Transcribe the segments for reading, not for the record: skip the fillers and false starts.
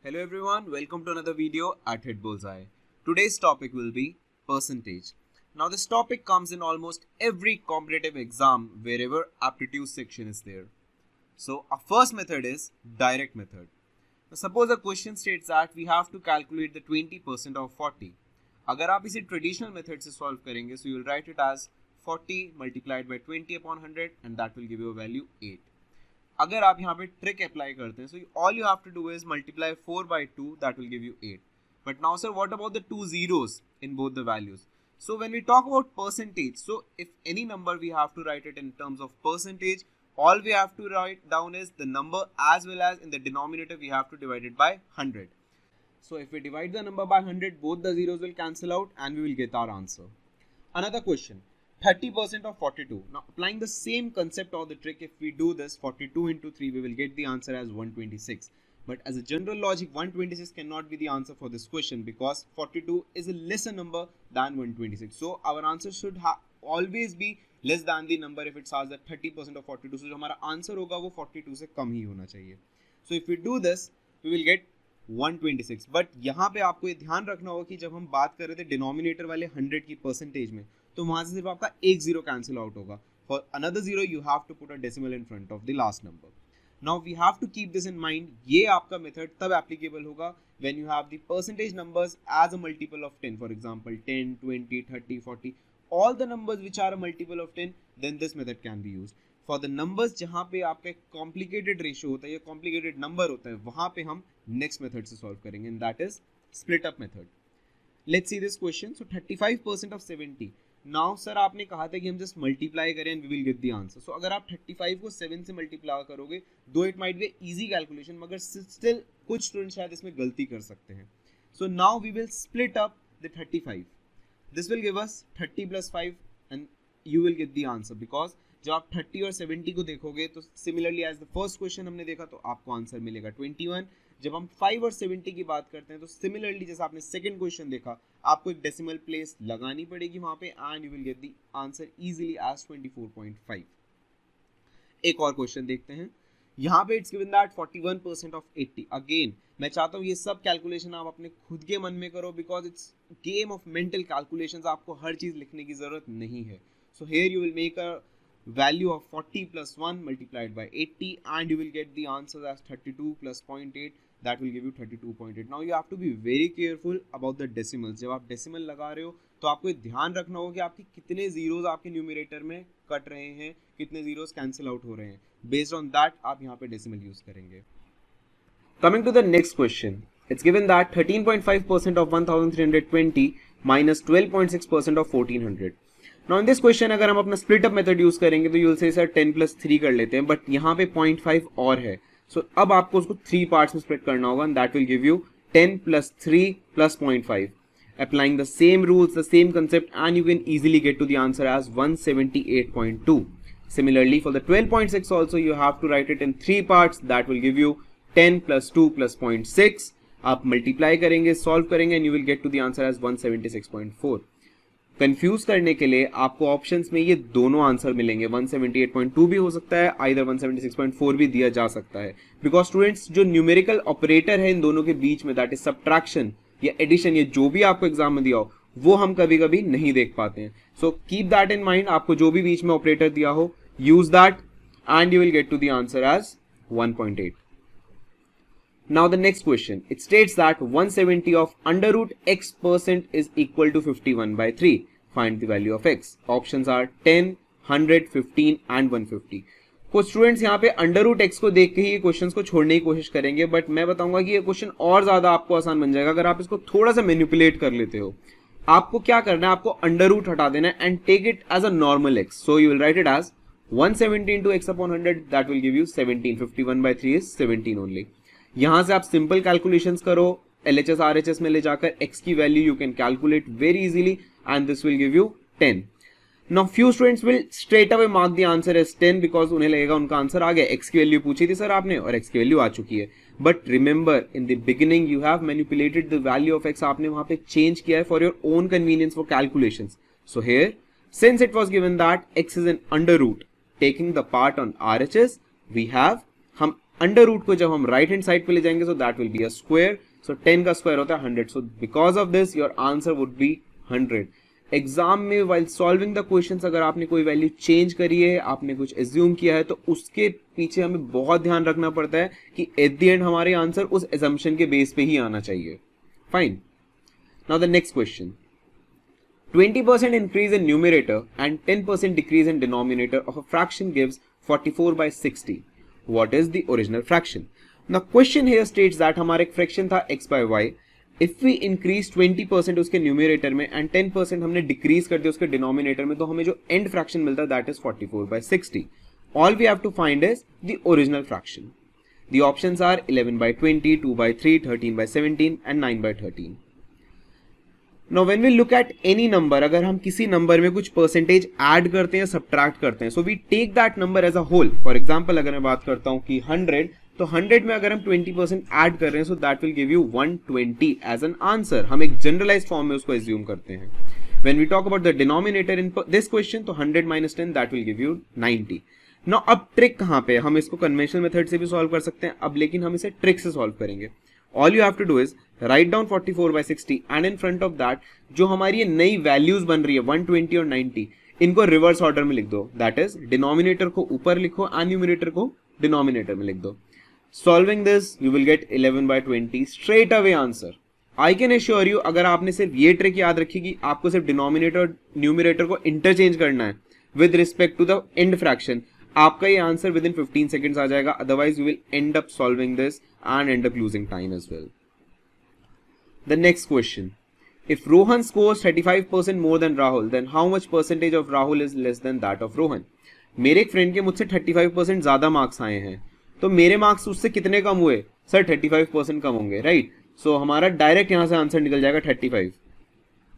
Hello everyone, welcome to another video at Hit Bullseye. Today's topic will be percentage. Now this topic comes in almost every competitive exam wherever aptitude section is there. So our first method is direct method. Now suppose a question states that we have to calculate the 20% of 40. अगर आप इसे traditional method से solve करेंगे, so you will write it as 40 multiplied by 20 upon 100 and that will give you a value 8. अगर आप यहाँ पे trick apply करते हैं, so all you have to do is multiply 4 by 2, that will give you 8. But now sir, what about the two zeros in both the values? So when we talk about percentage, so if any number we have to write it in terms of percentage, all we have to write down is the number as well as in the denominator we have to divide it by 100. So if we divide the number by 100, both the zeros will cancel out and we will get our answer. Another question. 30% of 42. Now applying the same concept of the trick, if we do this 42 into 3, we will get the answer as 126. But as a general logic, 126 cannot be the answer for this question because 42 is a lesser number than 126. So our answer should always be less than the number if it says that 30% of 42. So जो हमारा answer होगा वो 42 से कम ही होना चाहिए. So if we do this, we will get 126. But यहाँ पे आपको ये ध्यान रखना होगा कि जब हम बात कर रहे थे डिनोमिनेटर वाले 100 की परसेंटेज में, तो वहां से सिर्फ आपका एक जीरो कैंसिल आउट होगा. For another zero you have to put a decimal in front of the last number. Now we have to keep this in mind. ये आपका मेथड तब एप्लीकेबल होगा when you have the percentage numbers as a multiple of 10. For example 10, 20, 30, 40, all the numbers which are a multiple of 10, then this method can be used. For the numbers जहां पे आपका complicated ratio होता है या complicated number होता है, वहां पे हम नेक्स्ट मेथड से सॉल्व करेंगे and that is split up method. Let's see this question. So 35% of 70. Now sir आपने कहा था कि हम जस्ट मल्टीप्लाई करें and we will get the answer. So अगर आप 35 को 7 से मल्टीप्लाई करोगे, though it might be easy calculation, मगर स्टिल कुछ स्टूडेंट्स शायद इसमें गलती कर सकते हैं. So now we will split up the 35. This will give us 30 plus 5 and you will get the answer. Because जब आप 30 और 70 को देखोगे तो similarly as the first question हमने देखा तो आपको आंसर मिलेगा 21. जब हम 5 और 70 की बात करते हैं तो सिमिलरली जैसे आपने सेकंड क्वेश्चन देखा, आपको एक डेसिमल प्लेस लगानी पड़ेगी वहां पे and you will get the answer easily as 24.5. एक और क्वेश्चन देखते हैं. यहाँ पे it's given that 41% of 80. Again मैं चाहता हूँ ये सब कैलकुलेशन आप अपने खुद के मन में करो because it's game of mental calculations. आपको हर चीज लिखने की जरूरत नहीं है. So here you will make a value of 40 plus 1 multiplied by 80 and you will get the answer as 32 plus 0.8, that will give you 32.8. now you have to be very careful about the decimals. जब आप decimal लगा रहे हो तो आपको ध्यान रखना होगा कि आपके कितने जीरोस आपके न्यूमरेटर में कट रहे हैं, कितने जीरोस कैंसिल आउट हो रहे हैं. बेस्ड ऑन दैट आप यहाँ पे डेसिमल यूज करेंगे. Coming to the next question. It's given that 13.5% of 1320 minus 12.6% of 1400. Now in this question अगर हम अपना स्प्लिट अप मेथड यूज करेंगे तो यूल से सर 10 प्लस 3 कर लेते हैं, बट यहाँ पे 0.5 और है. सो अब आपको उसको 3 पार्ट्स में स्प्लिट करना होगा and that will give you 10 plus 3 plus 0.5. Applying the same rules, the same concept and you can easily get to the answer as 178.2. Similarly for the 12.6 also you have to write it in 3 parts. That will give you 10 plus 2 plus 0.6. आप multiply करेंगे, solve करेंगे and you will get to the answer as 176.4. Confuse करने के लिए आपको options में ये दोनों आंसर मिलेंगे. 178.2 भी हो सकता है, आइदर 176.4 भी दिया जा सकता है. बिकॉज स्टूडेंट्स जो न्यूमेरिकल ऑपरेटर है इन दोनों के बीच में, दैट इज सब्ट्रैक्शन या एडिशन, ये जो भी आपको एग्जाम में दिया हो वो हम कभी कभी नहीं देख पाते हैं. So keep that in mind. आपको जो भी बीच में ऑपरेटर दिया हो, use that and you will get to the answer as 1.8. Now the next question, it states that 170 of under root x% is equal to 51 by 3. Find the value of x. Options are 10, 100, 15 and 150. कुछ students यहाँ पे under root x को देख के ही question को छोड़ने की कोशिश करेंगे, बट मैं बताऊंगा कि ये क्वेश्चन और ज्यादा आपको आसान बन जाएगा अगर आप इसको थोड़ा सा मैनिपुलेट कर लेते हो. आपको क्या करना है, आपको अंडर रूट हटा देना है and take it as a normal x. So you will write it as 170 into x upon 100, that will give you 17. 51 by 3 is 17 only. यहां से आप सिंपल कैलकुलेशंस करो, LHS RHS में ले जाकर x की value you can calculate very easily and this will give you 10. Now few students will straight away mark the answer as 10 because उन्हें लगेगा उनका आंसर आ गया. x की वैल्यू पूछी थी सर आपने और x की वैल्यू आ चुकी है. But remember in the beginning you have manipulated the value of x. आपने वहां पे चेंज किया है for your own convenience for calculations. So here since it was given that x is an under root, taking the part on RHS, we have हम under root को जब हम right hand side पे ले जाएंगे so that will be a square, so 10 का square होता है 100, so because of this your answer would be 100। Exam में वाइल सॉल्विंग द क्वेश्चंस अगर आपने कोई वैल्यू चेंज करी है, आपने कुछ एज्यूम किया है, तो उसके पीछे हमें बहुत ध्यान रखना पड़ता है कि एट द एंड हमारे आंसर उस एजम्पशन के बेस पे ही आना चाहिए। Fine, now the next question, 20% increase in numerator and 10% decrease in denominator of a fraction gives 44/60. What is the original fraction? Now question here states that हमारा एक fraction था x by y. If we increase 20% उसके numerator में and 10% हमने decrease कर दिया उसके denominator में, तो हमें जो end fraction मिलता है that is 44/60. All we have to find is the original fraction. The options are 11/20, 2/3, 13/17 and 9/13. Now when we look at any number, अगर हम किसी नंबर में कुछ परसेंटेज ऐड करते हैं, सब्ट्रैक्ट करते हैं, so we take that number as a whole. For example अगर मैं बात करता हूं कि 100, तो 100 में अगर हम 20% ऐड कर रहे हैं, so that will give you 120 as an answer. हम एक जनरलाइज फॉर्म में उसको एज्यूम करते हैं। When we talk about the denominator in this question, तो 100 - 10 that will give you 90। Now अब ट्रिक कहां पे है? हम इसको कन्वेंशनल मेथड से भी सॉल्व कर सकते हैं अब, लेकिन हम इसे ट्रिक से सॉल्व करेंगे। All you have to do is write down 44/60 and in front of that जो हमारी ये नई वैल्यूज बन रही है 120 और 90, इनको रिवर्स ऑर्डर में लिख दो। दैट इज डिनोमिनेटर को ऊपर लिखो एंड न्यूमरेटर को डिनोमिनेटर में लिख दो। Solving this you will gate 11/20 straight away answer. I can assure you, अगर आपने सिर्फ ये ट्रिक याद रखी कि आपको सिर्फ डिनोमिनेटर और न्यूमरेटर को इंटरचेंज करना है with respect to the end fraction, आपका ये आंसर विद इन 15 सेकेंड्स आ जाएगा। Otherwise you will end up solving this and end up losing time as well. The next question, if Rohan scores 35% more than Rahul, then how much percentage of Rahul is less than that of Rohan? मेरे एक friend के मुझसे 35% ज्यादा marks आए हैं, तो मेरे marks उससे कितने कम हुए? सर 35% कम होंगे, राइट? सो हमारा डायरेक्ट यहां से आंसर निकल जाएगा 35।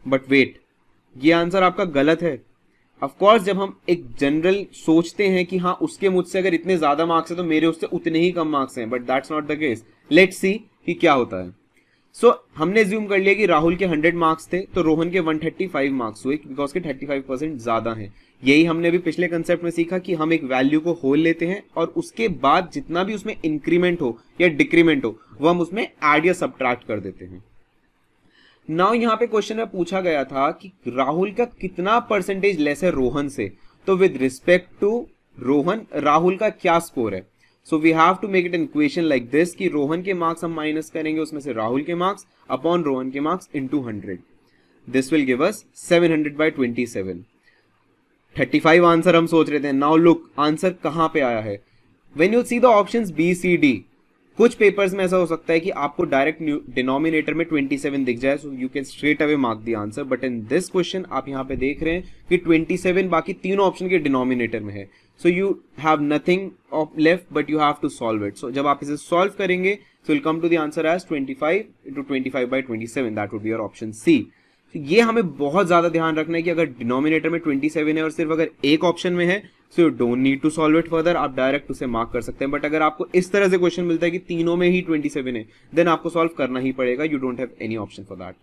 बट वेट, ये आंसर आपका गलत है। ऑफकोर्स जब हम एक जनरल सोचते हैं कि हाँ उसके मुझसे अगर इतने ज्यादा मार्क्स है तो मेरे उससे उतने ही कम मार्क्स हैं, but that's not the case. Let's see कि क्या होता है। सो हमने ज्यूम कर लिया कि राहुल के 100 मार्क्स थे, तो रोहन के 135 मार्क्स हुए बिकॉज के 35% ज्यादा हैं। यही हमने भी पिछले कंसेप्ट में सीखा कि हम एक वैल्यू को होल लेते हैं और उसके बाद जितना भी उसमें इंक्रीमेंट हो या डिक्रीमेंट हो वो हम उसमें ऐड या सब्ट्रैक्ट कर देते हैं। नाउ यहाँ पे क्वेश्चन में पूछा गया था कि राहुल का कितना परसेंटेज लेस है रोहन से, तो with respect to Rohan Rahul का क्या स्कोर है। So we have to make it an equation like this कि रोहन के मार्क्स हम माइनस करेंगे उसमें से राहुल के मार्क्स अपॉन रोहन के marks into 100। This will give us 700/27। 35 answer हम सोच रहे थे। नाउ लुक आंसर कहां पे आया है। When you see the options B C D, कुछ पेपर्स में ऐसा हो सकता है कि आपको डायरेक्ट डिनोमिनेटर में 27 दिख जाए, so you can straight away mark the answer. But in this question आप यहाँ पे देख रहे हैं कि 27 बाकी तीनों ऑप्शन के डिनोमिनेटर में है, so you have nothing of left but you have to solve it. So जब आप इसे सॉल्व करेंगे so will come to the answer as 25 × 25/27, that would be your option C. ये हमें बहुत ज्यादा ध्यान रखना है कि अगर डिनोमिनेटर में 27 है और सिर्फ अगर एक ऑप्शन में है, so you don't need to solve it further, आप डायरेक्ट उसे मार्क कर सकते हैं। बट अगर आपको इस तरह से क्वेश्चन मिलता है कि तीनों में ही 27 है, देन आपको सॉल्व करना ही पड़ेगा। You don't have any option for that.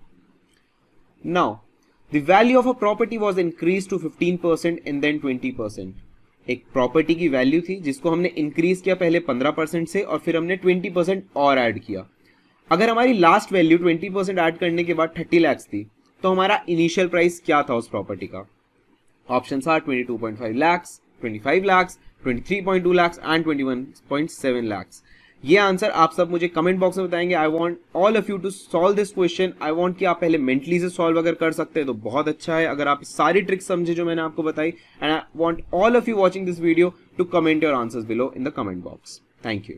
Now the value of a property was increase to 15% and then 20%। एक प्रॉपर्टी की वैल्यू थी जिसको हमने इंक्रीज किया पहले 15% से और फिर हमने 20% और ऐड किया। अगर हमारी लास्ट वैल्यू 20% ऐड करने के बाद 30 लाख थी, तो हमारा इनिशियल प्राइस क्या था उस प्रॉपर्टी का? Options are 22.5 lakh, 25 lakh, 23.2 lakh and 21.7 lakh. ये आंसर आप सब मुझे कमेंट बॉक्स में बताएंगे। I want all of you to solve this question. I want कि आप पहले मेंटली से सॉल्व अगर कर सकते हैं तो बहुत अच्छा है, अगर आप सारी ट्रिक्स समझे जो मैंने आपको बताई। And I want all of you watching this video to comment your answers below in the comment box. Thank you.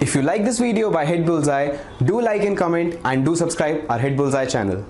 If you like this video by Hit Bullseye, do like and comment and do subscribe our Hit Bullseye channel.